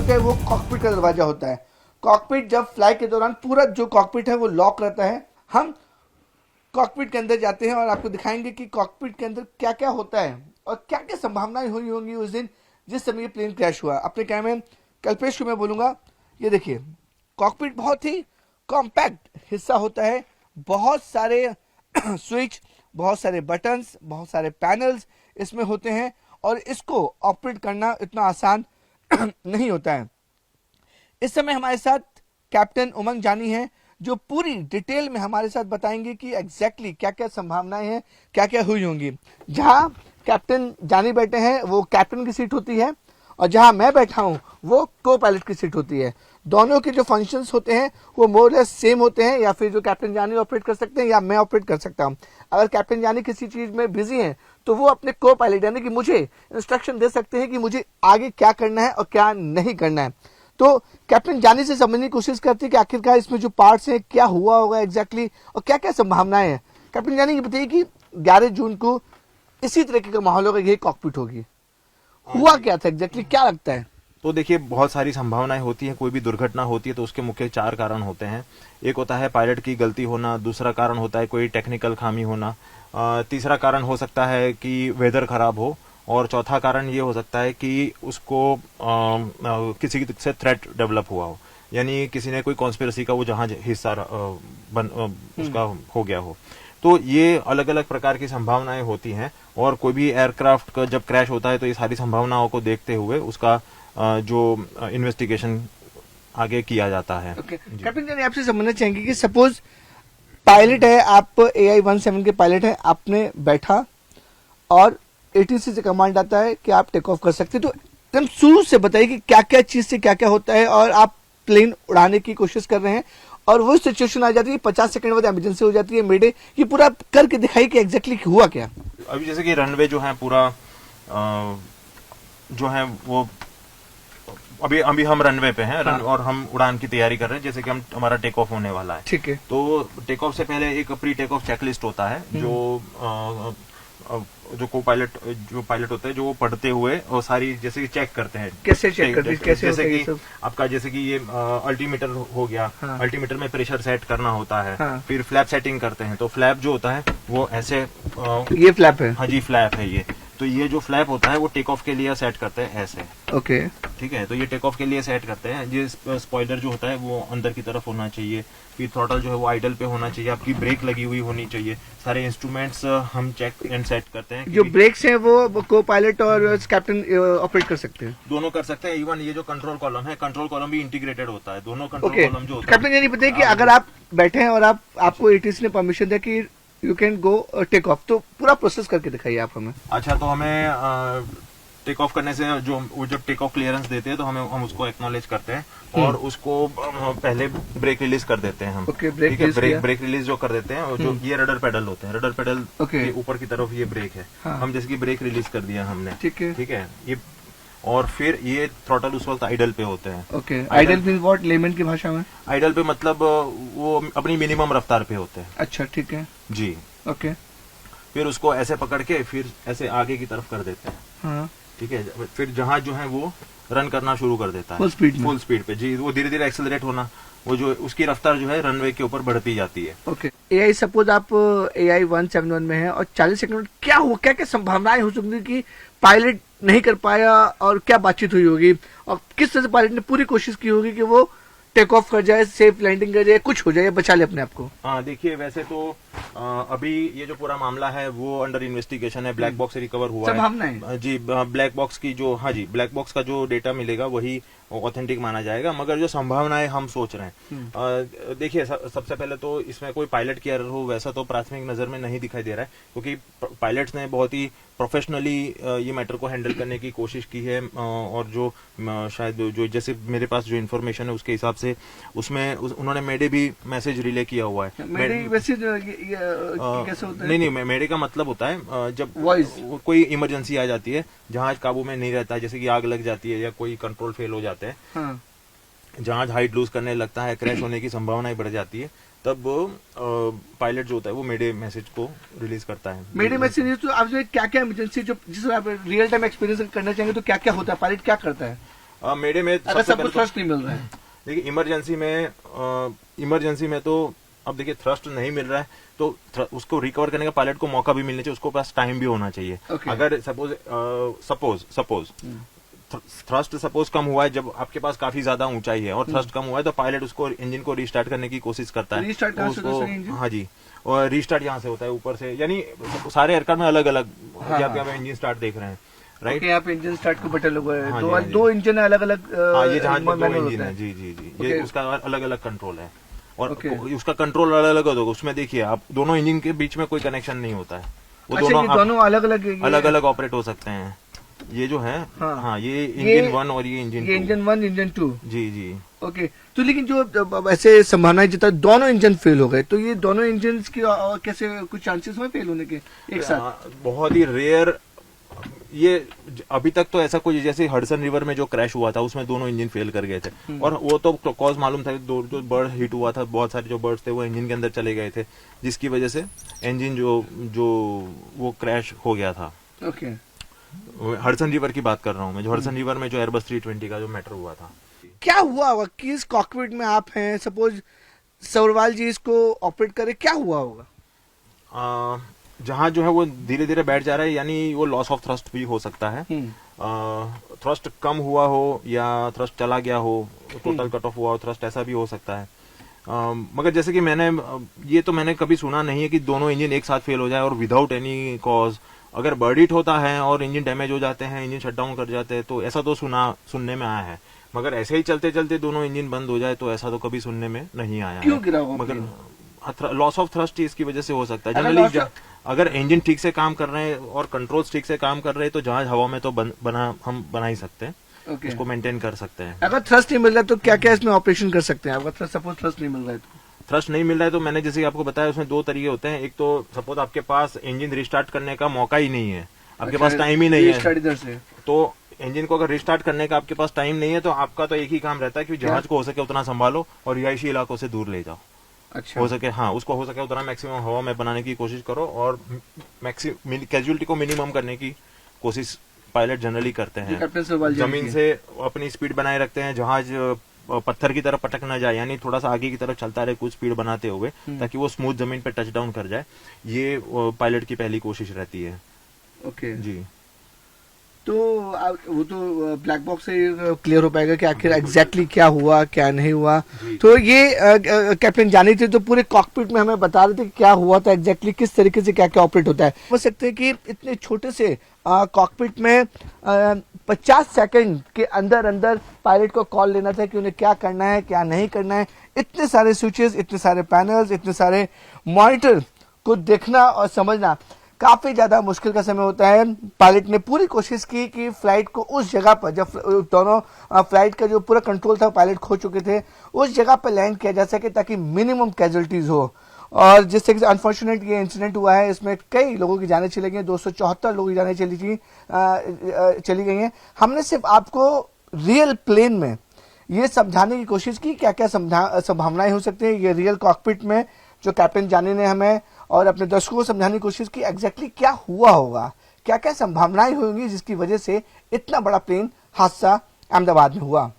होता है वो कॉकपिट का दरवाजा होता है। कॉकपिट जब फ्लाई के दौरान पूरा जो कॉकपिट है वो लॉक रहता है। हम कॉकपिट के अंदर जाते हैं और आपको दिखाएंगे कि कॉकपिट के अंदर क्या क्या होता है और क्या क्या संभावनाएं हुई होंगी उस दिन जिस समय ये प्लेन क्रैश हुआ। अपने कैमरे में कल्पेश को मैं बोलूंगा, ये देखिए कॉकपिट बहुत ही कॉम्पैक्ट हिस्सा होता है, बहुत सारे स्विच, बहुत सारे बटन्स, बहुत सारे पैनल्स इसमें होते हैं और इसको ऑपरेट करना इतना आसान नहीं होता है। इस समय हमारे साथ कैप्टन उमंग जानी है जो पूरी डिटेल में हमारे साथ बताएंगे कि एग्जैक्टली क्या क्या संभावनाएं हैं, क्या क्या हुई होंगी। जहां कैप्टन जानी बैठे हैं वो कैप्टन की सीट होती है और जहां मैं बैठा हूं वो को पायलट की सीट होती है। दोनों के जो फंक्शंस होते हैं वो मोर लेस सेम होते हैं, या फिर जो कैप्टन जानी ऑपरेट कर सकते हैं या मैं ऑपरेट कर सकता हूं। अगर कैप्टन जानी किसी चीज में बिजी हैं तो वो अपने को पायलट यानी कि मुझे इंस्ट्रक्शन दे सकते हैं कि मुझे आगे क्या करना है और क्या नहीं करना है। तो कैप्टन जानी से समझने की कोशिश करती है कि आखिरकार इसमें जो पार्ट्स हैं क्या हुआ होगा एग्जैक्टली और क्या क्या संभावनाएं हैं। कैप्टन जानी ये बताइए कि 11 जून को इसी तरीके का माहौल होगा, ये कॉकपिट होगी, हुआ क्या था एग्जैक्टली, क्या लगता है? तो देखिए बहुत सारी संभावनाएं होती हैं, कोई भी दुर्घटना होती है तो उसके मुख्य 4 कारण होते हैं। एक होता है पायलट की गलती होना, दूसरा कारण होता है कोई टेक्निकल खामी होना, तीसरा कारण हो सकता है कि वेदर खराब हो, और चौथा कारण ये हो सकता है कि उसको किसी से थ्रेट डेवलप हुआ हो, यानी किसी ने कोई कॉन्स्पिरेसी का वो जहाज हिस्सा उसका हो गया हो। तो ये अलग अलग प्रकार की संभावनाएं होती हैं और कोई भी एयरक्राफ्ट का जब क्रैश होता है तो ये सारी संभावनाओं को देखते हुए उसका जो इन्वेस्टिगेशन आगे किया जाता है। कैप्टन जानी आपसे समझना चाहेंगे कि सपोज पायलट है, आप AI-17 के पायलट हैं, आपने बैठा और ATC से कमांड आता है कि आप टेक ऑफ कर सकते हैं, तो एकदम शुरू से बताइए कि क्या क्या चीज से क्या क्या होता है और आप प्लेन उड़ाने की कोशिश कर रहे हैं और वो सिचुएशन आ जाती है 50 सेकंड बाद इमरजेंसी हो जाती है, मेडे, ये पूरा करके दिखाई कि एग्जैक्टली हुआ क्या। अभी जैसे कि रनवे जो है पूरा जो है वो अभी हम रनवे पे हैं। और हम उड़ान की तैयारी कर रहे हैं, जैसे कि हमारा टेक ऑफ होने वाला है। ठीक है। तो टेक ऑफ से पहले एक प्री टेक ऑफ चेकलिस्ट होता है जो को पायलट जो पायलट होते हैं जो वो पढ़ते हुए और सारी जैसे कि चेक करते हैं। कैसे चेक करते हैं? कैसे जैसे कि आपका जैसे कि ये अल्टीमीटर हो गया। हाँ। अल्टीमीटर में प्रेशर सेट करना होता है। हाँ। फिर फ्लैप सेटिंग करते हैं, तो फ्लैप जो होता है वो ऐसे ये फ्लैप है? हाँ जी, फ्लैप है ये। तो ये जो फ्लैप होता है वो टेक ऑफ के लिए सेट करते हैं ऐसे। ओके, ठीक है। तो ये टेक ऑफ के लिए सेट करते हैं। ये स्पॉइलर जो होता है वो अंदर की तरफ होना चाहिए, फिर थ्रॉटल जो है वो आइडल पे होना चाहिए, आपकी ब्रेक लगी हुई होनी चाहिए। सारे इंस्ट्रूमेंट्स हम चेक एंड सेट करते हैं। जो ब्रेक्स हैं वो को पायलट और कैप्टन ऑपरेट कर सकते हैं? दोनों कर सकते हैं। इवन ये जो कंट्रोल कॉलम है, कंट्रोल कॉलम भी इंटीग्रेटेड होता है। दोनों कंट्रोल कॉलम जो होता है। कैप्टन ये नहीं बताइए कि अगर आप बैठे हैं और आपको ATC ने परमिशन दिया कि you can go take off, तो पूरा प्रोसेस करके दिखाइए आप हमें। अच्छा, तो हमें टेक ऑफ करने से वो जब टेक ऑफ क्लियरेंस देते हैं तो हम उसको एक्नॉलेज करते हैं और उसको पहले ब्रेक रिलीज कर देते हैं हम। ब्रेक रिलीज जो कर देते हैं, जो ये रडर पेडल होते हैं, रडर पेडल के ऊपर की तरफ ये ब्रेक है। हाँ। हम जैसे कि ब्रेक रिलीज कर दिया हमने। ठीक है ये, और फिर ये थ्रॉटल उस वक्त आइडल पे होते हैं। Okay, idle means what layman की भाषा में? आइडल पे मतलब वो अपनी मिनिमम रफ्तार पे होते हैं। अच्छा, ठीक है जी। ओके, फिर उसको ऐसे पकड़ के फिर ऐसे आगे की तरफ कर देते हैं। हाँ। ठीक है, फिर जहाज जो है वो रन करना शुरू कर देता है फुल स्पीड पे। जी, वो धीरे धीरे एक्सेलरेट होना, वो जो उसकी रफ्तार जो है रनवे के ऊपर बढ़ती जाती है। ओके, AI सपोज आप AI-171 में है और 40 सेकंड में क्या हुआ, क्या क्या संभावनाएं हो सकती कि पायलट नहीं कर पाया और क्या बातचीत हुई होगी और किस तरह से पायलट ने पूरी कोशिश की होगी कि वो टेक ऑफ कर जाए, सेफ लैंडिंग कर जाए, कुछ हो जाए, बचा ले अपने आप को? हाँ, देखिए वैसे तो अभी ये जो पूरा मामला है वो अंडर इन्वेस्टिगेशन है। ब्लैक बॉक्स से रिकवर हुआ है जी। ब्लैक बॉक्स की जो, हाँ जी, ब्लैक बॉक्स का जो डेटा मिलेगा वही ऑथेंटिक माना जाएगा। मगर जो संभावनाएं हम सोच रहे हैं, देखिए सबसे पहले तो इसमें कोई पायलट की एरर हो वैसा तो प्राथमिक नजर में नहीं दिखाई दे रहा है, क्योंकि पायलट्स ने बहुत ही प्रोफेशनली ये मैटर को हैंडल करने की कोशिश की है। और जो शायद जो जैसे मेरे पास जो इन्फॉर्मेशन है उसके हिसाब से उसमें उन्होंने मेडे भी मैसेज रिले किया हुआ है। मेडे मैसेज कैसे होता है? नहीं, मेडे का मतलब होता है जब कोई इमरजेंसी आ जाती है, जहाज काबू में नहीं रहता है, जैसे कि आग लग जाती है या कोई कंट्रोल फेल हो जाते हैं। हाँ। जहाज हाइट लूज करने लगता है, क्रैश होने की संभावनाएं बढ़ जाती है, तब पायलट जो होता है वो मेडे मैसेज को रिलीज करता है। मेडे मैसेज तो आपसे क्या क्या इमरजेंसी जो जिस आप रियल टाइम एक्सपीरियंस करना चाहेंगे तो क्या क्या होता है, पायलट क्या करता है? मेरे में अगर सबसे सबको पहले थ्रस्ट नहीं मिल रहा है? देखिए इमरजेंसी में तो अब देखिए थ्रस्ट नहीं मिल रहा है तो उसको रिकवर करने का पायलट को मौका भी मिलना चाहिए, उसको पास टाइम भी होना चाहिए। Okay. अगर सपोज थ्रस्ट सपोज कम हुआ है, जब आपके पास काफी ज्यादा ऊंचाई है और थ्रस्ट कम हुआ है, तो पायलट उसको इंजन को रीस्टार्ट करने की कोशिश करता है। रीस्टार्ट कहाँ से होता है इंजन? हाँ जी, और रीस्टार्ट यहाँ से होता है ऊपर से, यानी सारे एयरक्राफ्ट में अलग अलग इंजन स्टार्ट देख रहे हैं, राइट? यहाँ पे इंजन स्टार्ट को बटन लगा है, हाँ दो जी, हाँ जी। दो इंजन है अलग अलग। हाँ, ये जहाज में दो manual इंजन होता है, जी जी जी, Okay. ये उसका अलग अलग कंट्रोल है और Okay. उसका कंट्रोल अलग अलग होगा। उसमें देखिए आप दोनों इंजन के बीच में कोई कनेक्शन नहीं होता है, वो अच्छा, ये दोनों अलग अलग ऑपरेट हो सकते हैं। ये जो है हाँ, ये ये इंजन 1 और ये इंजन 2। Engine 1 engine 2। जी जी। ओके, तो लेकिन जो ऐसे संभावना है जितना दोनों इंजन फेल हो गए, तो ये दोनों इंजन की कैसे कुछ चांसेस हुए फेल होने के एक साथ? बहुत ही रेयर। ये अभी तक तो ऐसा कोई, जैसे हडसन रिवर में जो क्रैश हुआ था उसमें दोनों इंजन फेल कर गए थे और वो तो कॉज मालूम था, जो बर्ड हिट हुआ था, बहुत सारे जो बर्ड्स थे वो इंजन के अंदर चले गए थे, जिसकी वजह से इंजन जो वो क्रैश हो गया था। ओके, हडसन रिवर की बात कर रहा हूँ मैं, जो हडसन रिवर में जो एयरबस 320 का जो मैटर हुआ था। क्या हुआ होगा कि इस कॉकपिट में आप हैं, सपोज सौरवाल जी इसको ऑपरेट करे, क्या हुआ होगा? जहाज जो है वो धीरे धीरे बैठ जा रहा है, यानी वो लॉस ऑफ थ्रस्ट भी हो सकता है। थ्रस्ट कम हुआ हो या थ्रस्ट चला गया हो, टोटल कट ऑफ हुआ हो थ्रस्ट, ऐसा भी हो सकता है। मगर जैसे कि मैंने कभी सुना नहीं है कि दोनों इंजन एक साथ फेल हो जाए और विदाउट एनी कॉज। अगर बर्ड हिट होता है और इंजन डैमेज हो जाते हैं, इंजन शटडाउन कर जाते हैं, तो ऐसा तो सुनने में आया है, मगर ऐसे ही चलते चलते दोनों इंजन बंद हो जाए तो ऐसा तो कभी सुनने में नहीं आया। क्यों गिरा होगा? मगर लॉस ऑफ थ्रस्ट इसकी वजह से हो सकता है। जनरली अगर इंजन ठीक से काम कर रहे हैं और कंट्रोल्स ठीक से काम कर रहे हैं तो जहाज हवा में तो हम बना ही सकते हैं। Okay. उसको मेंटेन कर सकते हैं। अगर थ्रस्ट नहीं मिल रहा है तो क्या क्या इसमें ऑपरेशन कर सकते हैं? अगर सपोज थ्रस्ट नहीं मिल रहा है तो थ्रस्ट नहीं मिल रहा है तो मैंने जैसे आपको बताया उसमें दो तरीके होते हैं। एक तो सपोज आपके पास इंजन रिस्टार्ट करने का मौका ही नहीं है, आपके पास टाइम ही नहीं है, इधर से तो इंजन को अगर रिस्टार्ट करने का आपके पास टाइम नहीं है तो आपका तो एक ही काम रहता है कि जहाज को हो सके उतना संभालो और रिहायशी इलाकों से दूर ले जाओ। अच्छा, हो सके हाँ, उसको हो सके उतना मैक्सिमम हवा में बनाने की कोशिश करो और कैजुअलिटी को मिनिमम करने की कोशिश पायलट जनरली करते हैं। जमीन से अपनी स्पीड बनाए रखते हैं, जहाज पत्थर की तरफ पटक ना जाए, यानी थोड़ा सा आगे की तरफ चलता रहे कुछ स्पीड बनाते हुए, ताकि वो स्मूथ जमीन पे टच डाउन कर जाए। ये पायलट की पहली कोशिश रहती है। ओके जी, तो वो तो ब्लैक बॉक्स से क्लियर हो पाएगा कि आखिर एग्जैक्टली क्या हुआ क्या नहीं हुआ। तो ये कैप्टन जानी थे तो पूरे कॉकपिट में हमें बता रहे थे कि क्या हुआ था एग्जैक्टली, किस तरीके से क्या क्या ऑपरेट होता है। समझ सकते हैं कि इतने छोटे से कॉकपिट में 50 सेकंड के अंदर अंदर पायलट को कॉल लेना था कि उन्हें क्या करना है क्या नहीं करना है। इतने सारे स्विचेस, इतने सारे पैनल्स, इतने सारे मॉनिटर को देखना और समझना काफी ज्यादा मुश्किल का समय होता है। पायलट ने पूरी कोशिश की कि फ्लाइट को उस जगह पर, जब दोनों फ्लाइट का जो पूरा कंट्रोल था पायलट खो चुके थे, उस जगह पर लैंड किया जा सके ताकि मिनिमम कैजुअलिटीज हो। और जिस तरीके से अनफॉर्चुनेट ये इंसिडेंट हुआ है, इसमें कई लोगों की जानें चली गई, 274 लोगों की जानें चली गई हैं। हमने सिर्फ आपको रियल प्लेन में ये समझाने की कोशिश की क्या क्या संभावनाएं हो सकती है। ये रियल कॉकपिट में जो कैप्टन जानी ने हमें और अपने दर्शकों को समझाने की कोशिश की एग्जैक्टली क्या हुआ होगा, क्या क्या संभावनाएं होंगी जिसकी वजह से इतना बड़ा प्लेन हादसा अहमदाबाद में हुआ।